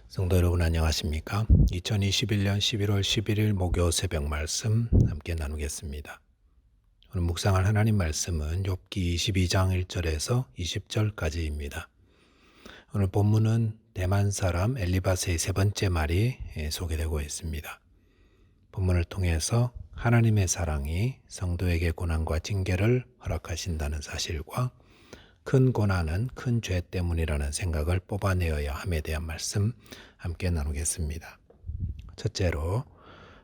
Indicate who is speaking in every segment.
Speaker 1: 성도 여러분 안녕하십니까? 2021년 11월 11일 목요 새벽 말씀 함께 나누겠습니다. 오늘 묵상할 하나님 말씀은 욥기 22장 1절에서 20절까지입니다. 오늘 본문은 대만 사람 엘리바스의 세 번째 말이 소개되고 있습니다. 본문을 통해서 하나님의 사랑이 성도에게 고난과 징계를 허락하신다는 사실과 큰 고난은 큰 죄 때문이라는 생각을 뽑아내어야 함에 대한 말씀 함께 나누겠습니다. 첫째로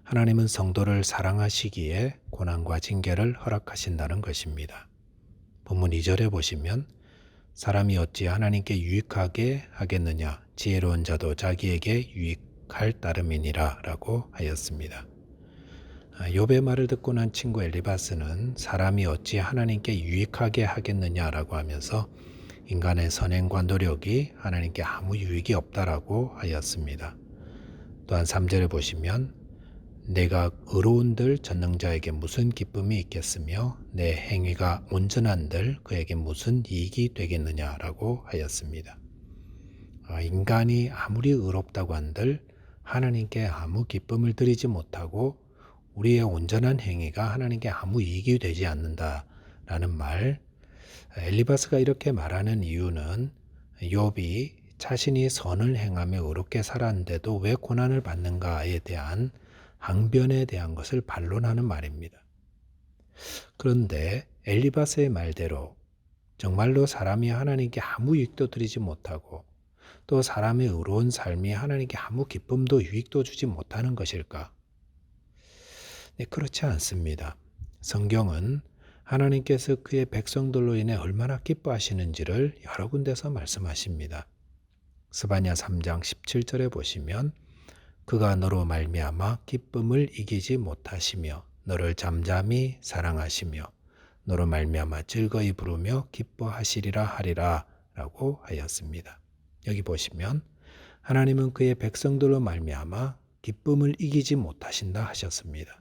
Speaker 1: 하나님은 성도를 사랑하시기에 고난과 징계를 허락하신다는 것입니다. 본문 2절에 보시면 사람이 어찌 하나님께 유익하게 하겠느냐 지혜로운 자도 자기에게 유익할 따름이니라 라고 하였습니다. 욥의 말을 듣고 난 친구 엘리바스는 사람이 어찌 하나님께 유익하게 하겠느냐라고 하면서 인간의 선행과 노력이 하나님께 아무 유익이 없다라고 하였습니다. 또한 3절에 보시면 내가 의로운들 전능자에게 무슨 기쁨이 있겠으며 내 행위가 온전한들 그에게 무슨 이익이 되겠느냐라고 하였습니다. 인간이 아무리 의롭다고 한들 하나님께 아무 기쁨을 드리지 못하고 우리의 온전한 행위가 하나님께 아무 이익이 되지 않는다라는 말, 엘리바스가 이렇게 말하는 이유는 욥이 자신이 선을 행하며 의롭게 살았는데도 왜 고난을 받는가에 대한 항변에 대한 것을 반론하는 말입니다. 그런데 엘리바스의 말대로 정말로 사람이 하나님께 아무 이익도 드리지 못하고 또 사람의 의로운 삶이 하나님께 아무 기쁨도 유익도 주지 못하는 것일까? 네, 그렇지 않습니다. 성경은 하나님께서 그의 백성들로 인해 얼마나 기뻐하시는지를 여러 군데서 말씀하십니다. 스바냐 3장 17절에 보시면 그가 너로 말미암아 기쁨을 이기지 못하시며 너를 잠잠히 사랑하시며 너로 말미암아 즐거이 부르며 기뻐하시리라 하리라 라고 하였습니다. 여기 보시면 하나님은 그의 백성들로 말미암아 기쁨을 이기지 못하신다 하셨습니다.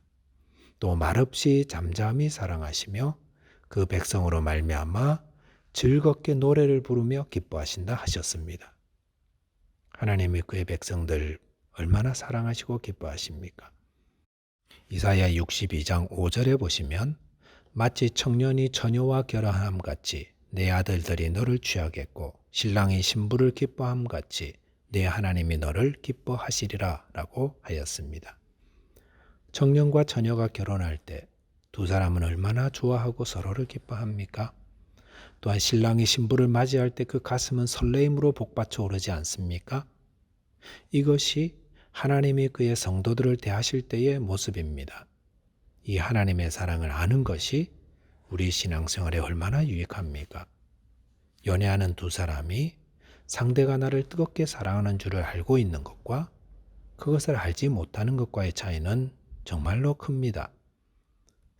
Speaker 1: 또 말없이 잠잠히 사랑하시며 그 백성으로 말미암아 즐겁게 노래를 부르며 기뻐하신다 하셨습니다. 하나님이 그의 백성들 얼마나 사랑하시고 기뻐하십니까? 이사야 62장 5절에 보시면 마치 청년이 처녀와 결혼함 같이 내 아들들이 너를 취하겠고 신랑이 신부를 기뻐함 같이 내 하나님이 너를 기뻐하시리라 라고 하였습니다. 청년과 처녀가 결혼할 때 두 사람은 얼마나 좋아하고 서로를 기뻐합니까? 또한 신랑이 신부를 맞이할 때 그 가슴은 설레임으로 복받쳐 오르지 않습니까? 이것이 하나님이 그의 성도들을 대하실 때의 모습입니다. 이 하나님의 사랑을 아는 것이 우리 신앙생활에 얼마나 유익합니까? 연애하는 두 사람이 상대가 나를 뜨겁게 사랑하는 줄을 알고 있는 것과 그것을 알지 못하는 것과의 차이는 정말로 큽니다.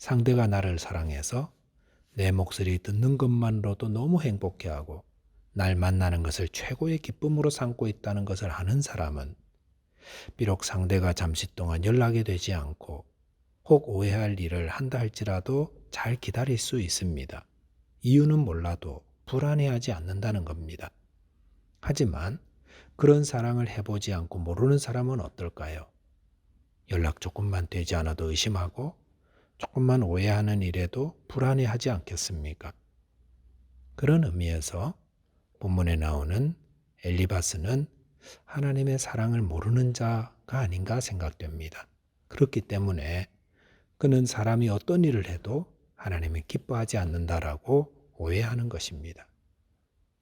Speaker 1: 상대가 나를 사랑해서 내 목소리 듣는 것만으로도 너무 행복해하고 날 만나는 것을 최고의 기쁨으로 삼고 있다는 것을 아는 사람은 비록 상대가 잠시 동안 연락이 되지 않고 혹 오해할 일을 한다 할지라도 잘 기다릴 수 있습니다. 이유는 몰라도 불안해하지 않는다는 겁니다. 하지만 그런 사랑을 해보지 않고 모르는 사람은 어떨까요? 연락 조금만 되지 않아도 의심하고 조금만 오해하는 일에도 불안해하지 않겠습니까? 그런 의미에서 본문에 나오는 엘리바스는 하나님의 사랑을 모르는 자가 아닌가 생각됩니다. 그렇기 때문에 그는 사람이 어떤 일을 해도 하나님이 기뻐하지 않는다라고 오해하는 것입니다.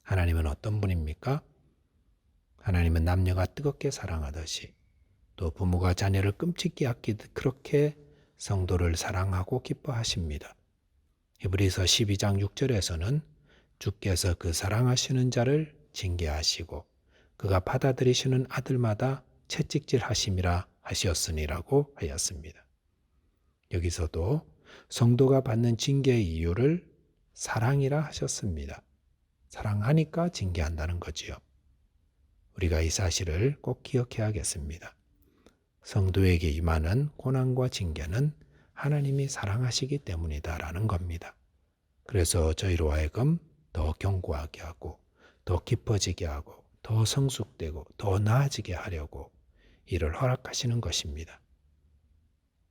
Speaker 1: 하나님은 어떤 분입니까? 하나님은 남녀가 뜨겁게 사랑하듯이 또 부모가 자녀를 끔찍히 아끼듯 그렇게 성도를 사랑하고 기뻐하십니다. 히브리서 12장 6절에서는 주께서 그 사랑하시는 자를 징계하시고 그가 받아들이시는 아들마다 채찍질하심이라 하셨으니라고 하였습니다. 여기서도 성도가 받는 징계의 이유를 사랑이라 하셨습니다. 사랑하니까 징계한다는 거지요. 우리가 이 사실을 꼭 기억해야겠습니다. 성도에게 임하는 고난과 징계는 하나님이 사랑하시기 때문이다라는 겁니다. 그래서 저희로 하여금 더 견고하게 하고 더 깊어지게 하고 더 성숙되고 더 나아지게 하려고 이를 허락하시는 것입니다.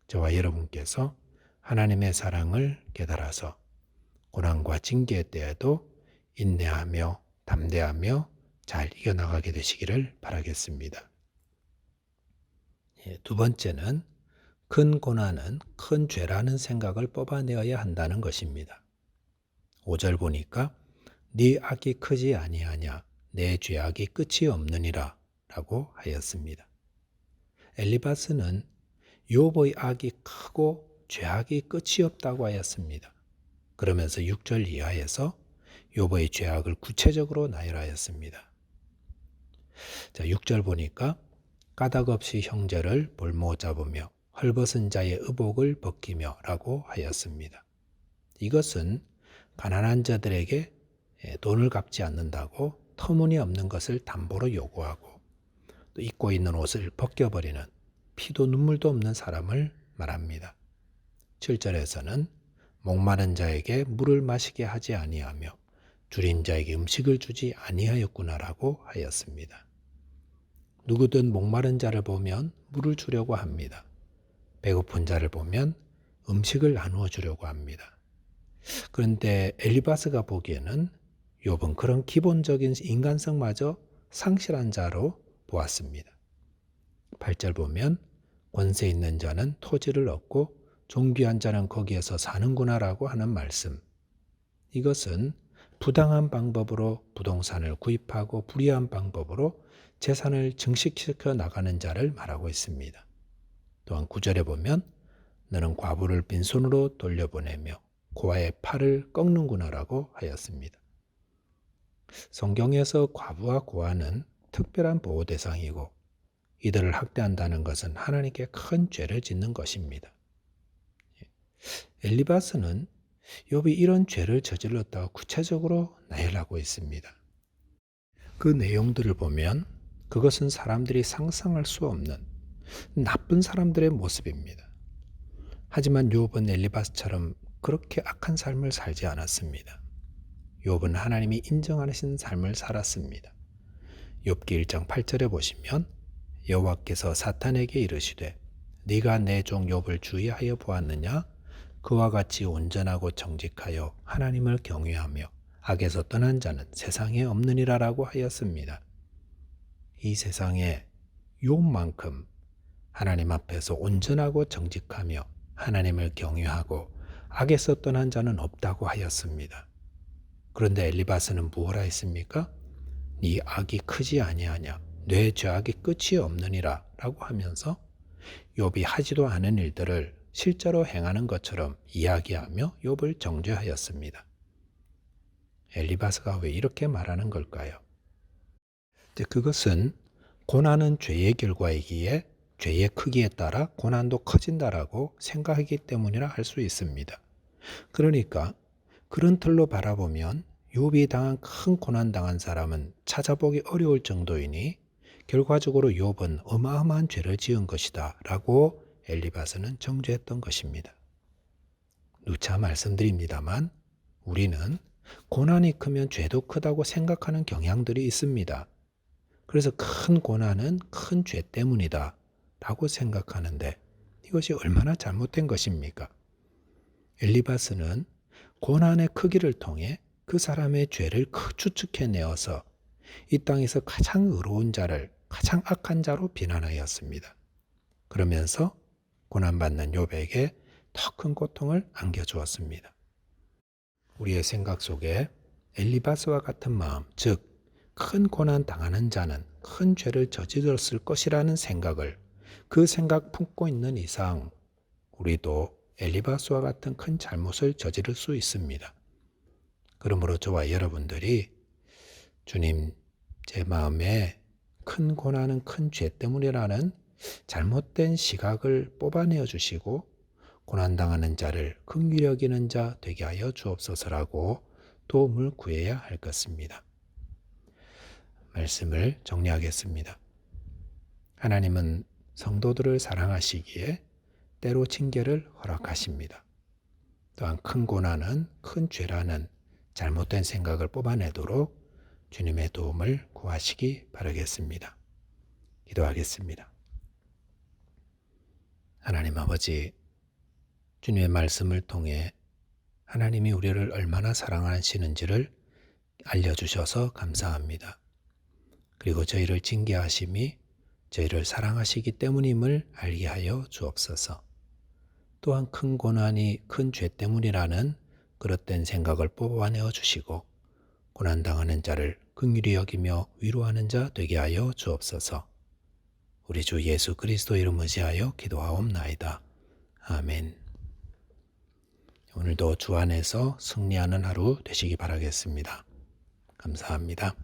Speaker 1: 저와 여러분께서 하나님의 사랑을 깨달아서 고난과 징계 때에도 인내하며 담대하며 잘 이겨나가게 되시기를 바라겠습니다. 두 번째는 큰 고난은 큰 죄라는 생각을 뽑아내어야 한다는 것입니다. 5절 보니까 네 악이 크지 아니하냐 내 죄악이 끝이 없느니라 라고 하였습니다. 엘리바스는 욥의 악이 크고 죄악이 끝이 없다고 하였습니다. 그러면서 6절 이하에서 욥의 죄악을 구체적으로 나열하였습니다. 자, 6절 보니까 까닭 없이 형제를 볼모 잡으며 헐벗은 자의 의복을 벗기며 라고 하였습니다. 이것은 가난한 자들에게 돈을 갚지 않는다고 터무니없는 것을 담보로 요구하고 또 입고 있는 옷을 벗겨버리는 피도 눈물도 없는 사람을 말합니다. 7절에서는 목마른 자에게 물을 마시게 하지 아니하며 줄인 자에게 음식을 주지 아니하였구나라고 하였습니다. 누구든 목마른 자를 보면 물을 주려고 합니다. 배고픈 자를 보면 음식을 나누어 주려고 합니다. 그런데 엘리바스가 보기에는 욥은 그런 기본적인 인간성마저 상실한 자로 보았습니다. 8절 보면 권세 있는 자는 토지를 얻고 존귀한 자는 거기에서 사는구나라고 하는 말씀. 이것은 부당한 방법으로 부동산을 구입하고 불의한 방법으로 재산을 증식시켜 나가는 자를 말하고 있습니다. 또한 9절에 보면 너는 과부를 빈손으로 돌려보내며 고아의 팔을 꺾는구나라고 하였습니다. 성경에서 과부와 고아는 특별한 보호 대상이고 이들을 학대한다는 것은 하나님께 큰 죄를 짓는 것입니다. 엘리바스는 욥이 이런 죄를 저질렀다고 구체적으로 나열하고 있습니다. 그 내용들을 보면 그것은 사람들이 상상할 수 없는 나쁜 사람들의 모습입니다. 하지만 욥은 엘리바스처럼 그렇게 악한 삶을 살지 않았습니다. 욥은 하나님이 인정하시는 삶을 살았습니다. 욥기 1장 8절에 보시면 여호와께서 사탄에게 이르시되 네가 내 종 욥을 주의하여 보았느냐? 그와 같이 온전하고 정직하여 하나님을 경외하며 악에서 떠난 자는 세상에 없느니라라고 하였습니다. 이 세상에 욥만큼 하나님 앞에서 온전하고 정직하며 하나님을 경외하고 악에서 떠난 자는 없다고 하였습니다. 그런데 엘리바스는 무엇라 했습니까? 네 악이 크지 아니하냐 내 죄악이 끝이 없느니라 라고 하면서 욥이 하지도 않은 일들을 실제로 행하는 것처럼 이야기하며 욥을 정죄하였습니다. 엘리바스가 왜 이렇게 말하는 걸까요? 그것은 고난은 죄의 결과이기에 죄의 크기에 따라 고난도 커진다라고 생각하기 때문이라 할 수 있습니다. 그러니까 그런 틀로 바라보면 욥이 당한 큰 고난 당한 사람은 찾아보기 어려울 정도이니 결과적으로 욥은 어마어마한 죄를 지은 것이다 라고 엘리바스는 정죄했던 것입니다. 누차 말씀드립니다만 우리는 고난이 크면 죄도 크다고 생각하는 경향들이 있습니다. 그래서 큰 고난은 큰 죄 때문이다 라고 생각하는데 이것이 얼마나 잘못된 것입니까? 엘리바스는 고난의 크기를 통해 그 사람의 죄를 추측해내어서 이 땅에서 가장 의로운 자를 가장 악한 자로 비난하였습니다. 그러면서 고난받는 욥에게 더 큰 고통을 안겨주었습니다. 우리의 생각 속에 엘리바스와 같은 마음, 즉 큰 고난 당하는 자는 큰 죄를 저질렀을 것이라는 생각을 그 생각 품고 있는 이상 우리도 엘리바스와 같은 큰 잘못을 저지를 수 있습니다. 그러므로 저와 여러분들이 주님, 제 마음에 큰 고난은 큰 죄 때문이라는 잘못된 시각을 뽑아내어 주시고 고난당하는 자를 긍휼히 여기는 자 되게 하여 주옵소서라고 도움을 구해야 할 것입니다. 말씀을 정리하겠습니다. 하나님은 성도들을 사랑하시기에 때로 징계를 허락하십니다. 또한 큰 고난은 큰 죄라는 잘못된 생각을 뽑아내도록 주님의 도움을 구하시기 바라겠습니다. 기도하겠습니다. 하나님 아버지, 주님의 말씀을 통해 하나님이 우리를 얼마나 사랑하시는지를 알려주셔서 감사합니다. 그리고 저희를 징계하심이 저희를 사랑하시기 때문임을 알게 하여 주옵소서. 또한 큰 고난이 큰 죄 때문이라는 그릇된 생각을 뽑아내어 주시고 고난당하는 자를 긍휼히 여기며 위로하는 자 되게 하여 주옵소서. 우리 주 예수 그리스도 이름 의지하여 기도하옵나이다. 아멘. 오늘도 주 안에서 승리하는 하루 되시기 바라겠습니다. 감사합니다.